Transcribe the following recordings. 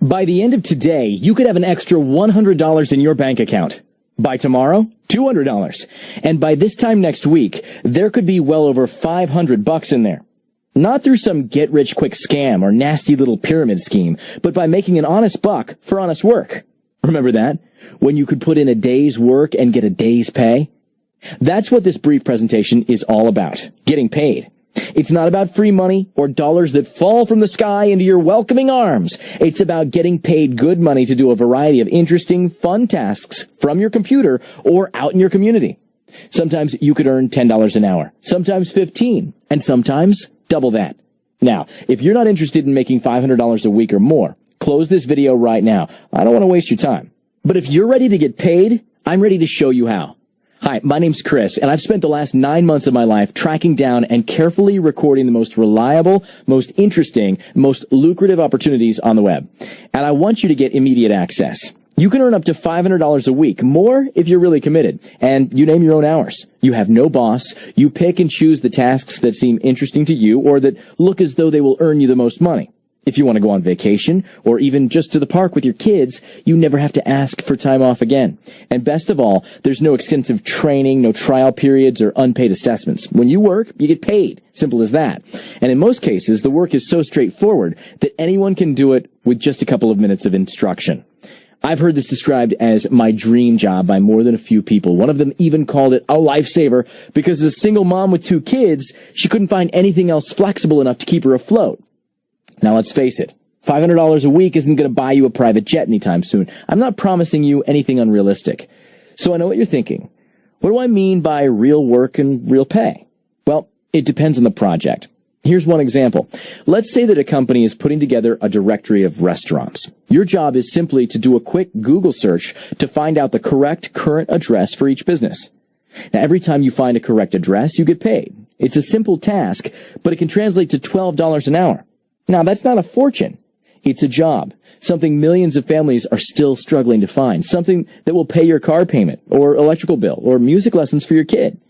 By the end of today, you could have an extra $100 in your bank account. By tomorrow, $200. And by this time next week, there could be well over $500 in there. Not through some get-rich-quick scam or nasty little pyramid scheme, but by making an honest buck for honest work. Remember that? When you could put in a day's work and get a day's pay? That's what this brief presentation is all about, getting paid. It's not about free money or dollars that fall from the sky into your welcoming arms. It's about getting paid good money to do a variety of interesting, fun tasks from your computer or out in your community. Sometimes you could earn $10 an hour, sometimes $15, and sometimes double that. Now, if you're not interested in making $500 a week or more, close this video right now. I don't want to waste your time. But if you're ready to get paid, I'm ready to show you how. Hi, my name's Chris, and I've spent the last 9 months of my life tracking down and carefully recording the most reliable, most interesting, most lucrative opportunities on the web. And I want you to get immediate access. You can earn up to $500 a week, more if you're really committed, and you name your own hours. You have no boss. You pick and choose the tasks that seem interesting to you or that look as though they will earn you the most money. If you want to go on vacation or even just to the park with your kids, you never have to ask for time off again. And best of all, there's no extensive training, no trial periods or unpaid assessments. When you work, you get paid. Simple as that. And in most cases, the work is so straightforward that anyone can do it with just a couple of minutes of instruction. I've heard this described as my dream job by more than a few people. One of them even called it a lifesaver because as a single mom with 2 kids, she couldn't find anything else flexible enough to keep her afloat. Now let's face it, $500 a week isn't going to buy you a private jet anytime soon. I'm not promising you anything unrealistic. So I know what you're thinking. What do I mean by real work and real pay? Well, it depends on the project. Here's one example. Let's say that a company is putting together a directory of restaurants. Your job is simply to do a quick Google search to find out the correct current address for each business. Now, every time you find a correct address, you get paid. It's a simple task, but it can translate to $12 an hour. Now, that's not a fortune. It's a job, something millions of families are still struggling to find, something that will pay your car payment or electrical bill or music lessons for your kid.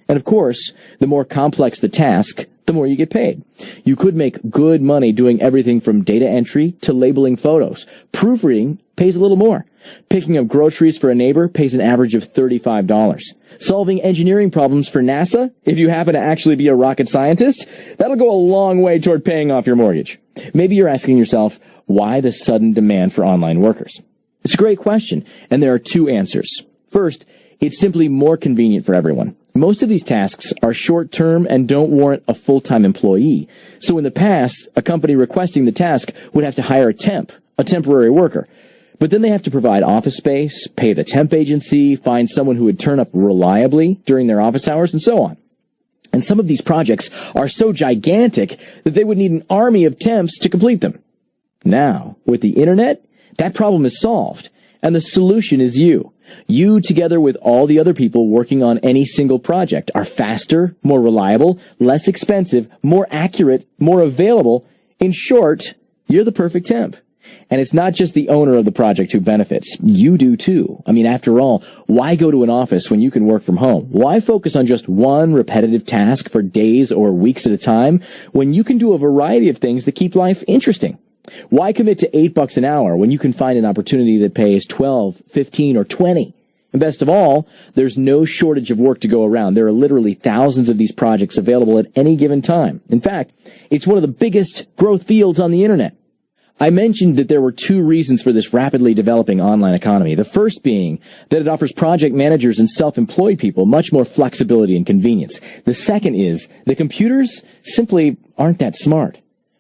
And of course, the more complex the task, the more you get paid. You could make good money doing everything from data entry to labeling photos. Proofreading pays a little more. Picking up groceries for a neighbor pays an average of $35. Solving engineering problems for NASA, if you happen to actually be a rocket scientist, that'll go a long way toward paying off your mortgage. Maybe you're asking yourself, why the sudden demand for online workers? It's a great question, and there are 2 answers. First, it's simply more convenient for everyone. Most of these tasks are short-term and don't warrant a full-time employee. So in the past, a company requesting the task would have to hire a temporary worker. But then they have to provide office space, pay the temp agency, find someone who would turn up reliably during their office hours, and so on. And some of these projects are so gigantic that they would need an army of temps to complete them. Now, with the internet, that problem is solved, and the solution is you. You, together with all the other people working on any single project, are faster, more reliable, less expensive, more accurate, more available. In short, you're the perfect temp. And it's not just the owner of the project who benefits. You do too. I mean, after all, why go to an office when you can work from home? Why focus on just one repetitive task for days or weeks at a time when you can do a variety of things that keep life interesting? Why commit to $8 an hour when you can find an opportunity that pays 12, 15, or 20? And best of all, there's no shortage of work to go around. There are literally thousands of these projects available at any given time. In fact, it's one of the biggest growth fields on the internet. I mentioned that there were 2 reasons for this rapidly developing online economy. The first being that it offers project managers and self-employed people much more flexibility and convenience. The second is that computers simply aren't that smart.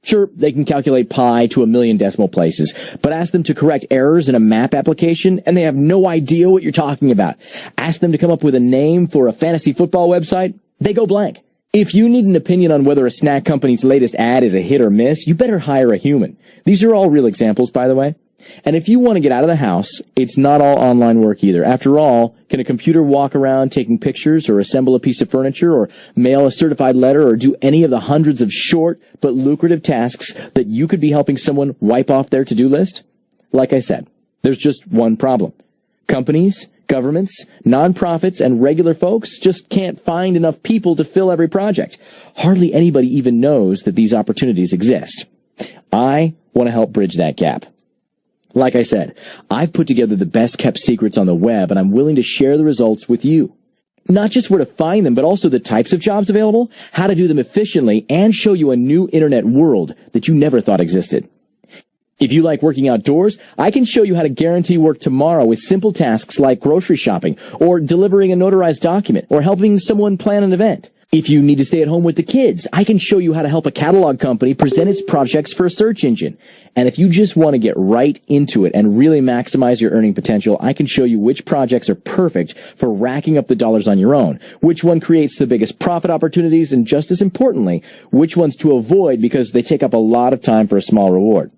Sure, they can calculate pi to 1,000,000 decimal places, but ask them to correct errors in a map application, and they have no idea what you're talking about. Ask them to come up with a name for a fantasy football website, they go blank. If you need an opinion on whether a snack company's latest ad is a hit or miss, you better hire a human. These are all real examples, by the way. And if you want to get out of the house, it's not all online work either. After all, can a computer walk around taking pictures or assemble a piece of furniture or mail a certified letter or do any of the hundreds of short but lucrative tasks that you could be helping someone wipe off their to-do list? Like I said, there's just one problem. Companies, governments, nonprofits, and regular folks just can't find enough people to fill every project. Hardly anybody even knows that these opportunities exist. I want to help bridge that gap. Like I said, I've put together the best kept secrets on the web, and I'm willing to share the results with you. Not just where to find them, but also the types of jobs available, how to do them efficiently, and show you a new internet world that you never thought existed. If you like working outdoors, I can show you how to guarantee work tomorrow with simple tasks like grocery shopping, or delivering a notarized document, or helping someone plan an event. If you need to stay at home with the kids, I can show you how to help a catalog company present its projects for a search engine. And if you just want to get right into it and really maximize your earning potential, I can show you which projects are perfect for racking up the dollars on your own, which one creates the biggest profit opportunities, and just as importantly, which ones to avoid because they take up a lot of time for a small reward.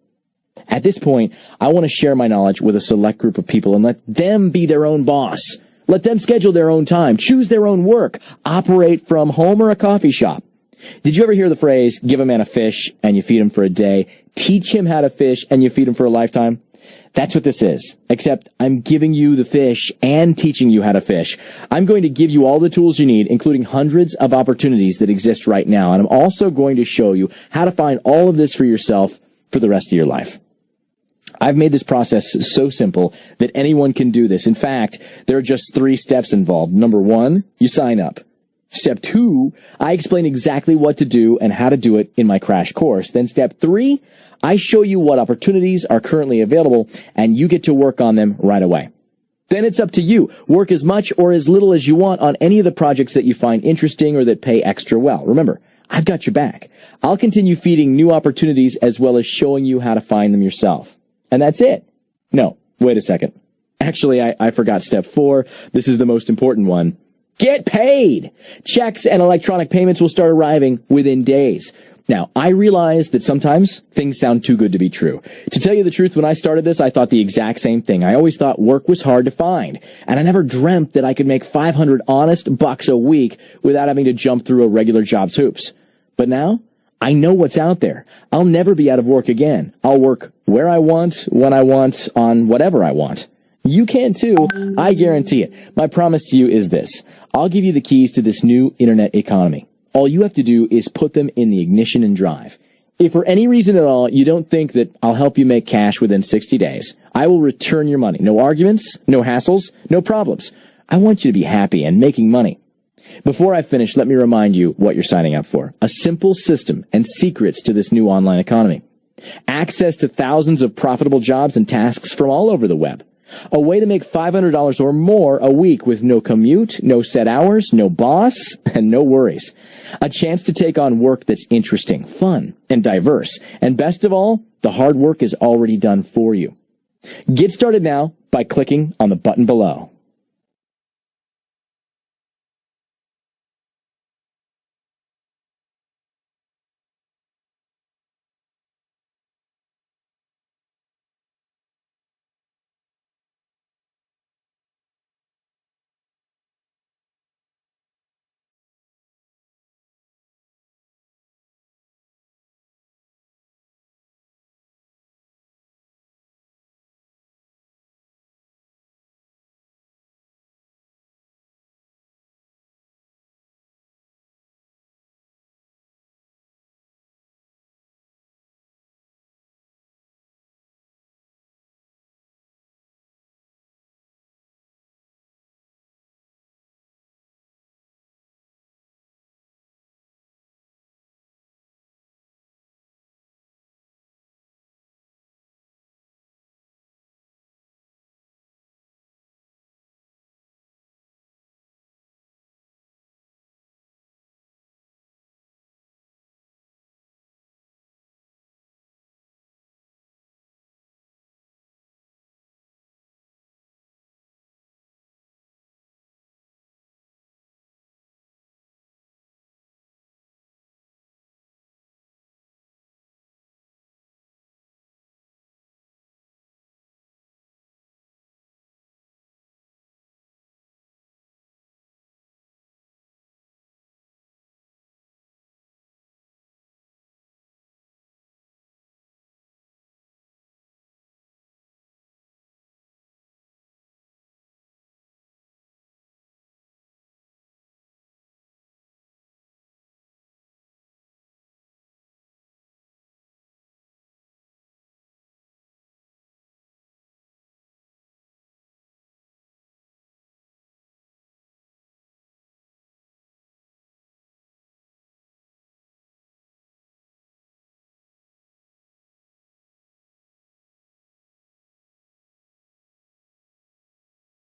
At this point, I want to share my knowledge with a select group of people and let them be their own boss. Let them schedule their own time, choose their own work, operate from home or a coffee shop. Did you ever hear the phrase, give a man a fish and you feed him for a day, teach him how to fish and you feed him for a lifetime? That's what this is, except I'm giving you the fish and teaching you how to fish. I'm going to give you all the tools you need, including hundreds of opportunities that exist right now, and I'm also going to show you how to find all of this for yourself for the rest of your life. I've made this process so simple that anyone can do this. In fact, there are just 3 steps involved. Number 1, you sign up. Step 2, I explain exactly what to do and how to do it in my crash course. Then step 3, I show you what opportunities are currently available and you get to work on them right away. Then it's up to you. Work as much or as little as you want on any of the projects that you find interesting or that pay extra well. Remember, I've got your back. I'll continue feeding new opportunities as well as showing you how to find them yourself. And that's it. No, wait a second. Actually, I forgot step 4. This is the most important one. Get paid! Checks and electronic payments will start arriving within days. Now, I realize that sometimes things sound too good to be true. To tell you the truth, when I started this, I thought the exact same thing. I always thought work was hard to find. And I never dreamt that I could make 500 honest bucks a week without having to jump through a regular job's hoops. But now, I know what's out there. I'll never be out of work again. I'll work where I want, when I want, on whatever I want. You can too. I guarantee it. My promise to you is this. I'll give you the keys to this new internet economy. All you have to do is put them in the ignition and drive. If for any reason at all you don't think that I'll help you make cash within 60 days, I will return your money. No arguments, no hassles, no problems. I want you to be happy and making money. Before I finish, let me remind you what you're signing up for. A simple system and secrets to this new online economy. Access to thousands of profitable jobs and tasks from all over the web. A way to make $500 or more a week with no commute, no set hours, no boss, and no worries. A chance to take on work that's interesting, fun, and diverse. And best of all, the hard work is already done for you. Get started now by clicking on the button below.